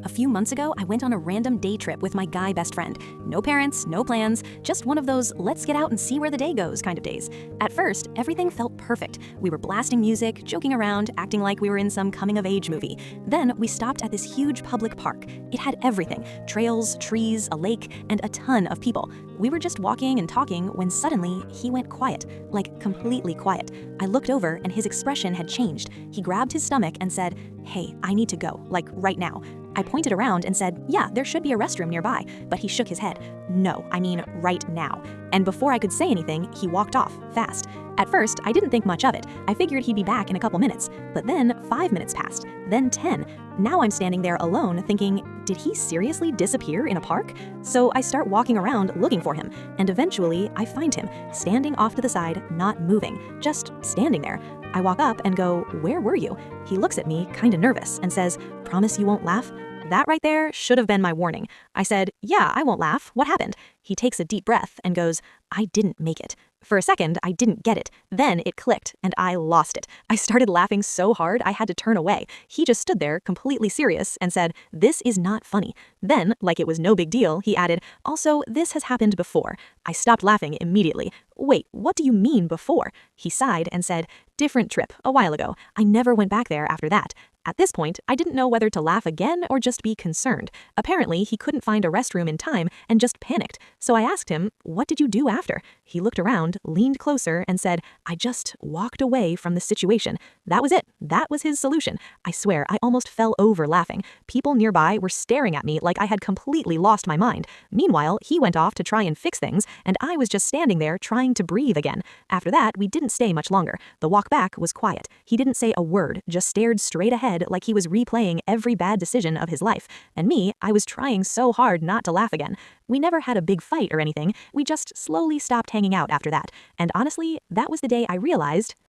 A few months ago, I went on a random day trip with my guy best friend. No parents, no plans, just one of those let's get out and see where the day goes kind of days. At first, everything felt perfect. We were blasting music, joking around, acting like we were in some coming-of-age movie. Then we stopped at this huge public park. It had everything: trails, trees, a lake, and a ton of people. We were just walking and talking when suddenly he went quiet, like completely quiet. I looked over and his expression had changed. He grabbed his stomach and said, "Hey, I need to go, like right now." I pointed around and said, "Yeah, there should be a restroom nearby," but he shook his head. "No, I mean right now." And before I could say anything, he walked off, fast. At first, I didn't think much of it. I figured he'd be back in a couple minutes. But then 5 minutes passed, then 10. Now I'm standing there alone thinking, did he seriously disappear in a park? So I start walking around looking for him, and eventually I find him, standing off to the side, not moving, just standing there. I walk up and go, "Where were you?" He looks at me, kinda nervous, and says, "Promise you won't laugh?" That right there should have been my warning. I said, "Yeah, I won't laugh. What happened?" He takes a deep breath and goes, "I didn't make it." For a second, I didn't get it. Then it clicked, and I lost it. I started laughing so hard I had to turn away. He just stood there, completely serious, and said, "This is not funny." Then, like it was no big deal, he added, "Also, this has happened before." I stopped laughing immediately. "Wait, what do you mean before?" He sighed and said, "Different trip, a while ago. I never went back there after that." At this point, I didn't know whether to laugh again or just be concerned. Apparently, he couldn't find a restroom in time and just panicked. So I asked him, "What did you do after?" He looked around, leaned closer, and said, "I just walked away from the situation." That was it. That was his solution. I swear, I almost fell over laughing. People nearby were staring at me like I had completely lost my mind. Meanwhile, he went off to try and fix things, and I was just standing there trying to breathe again. After that, we didn't stay much longer. The walk back was quiet. He didn't say a word, just stared straight ahead like he was replaying every bad decision of his life. And me, I was trying so hard not to laugh again. We never had a big fight or anything. We just slowly stopped hanging out after that. And honestly, that was the day I realized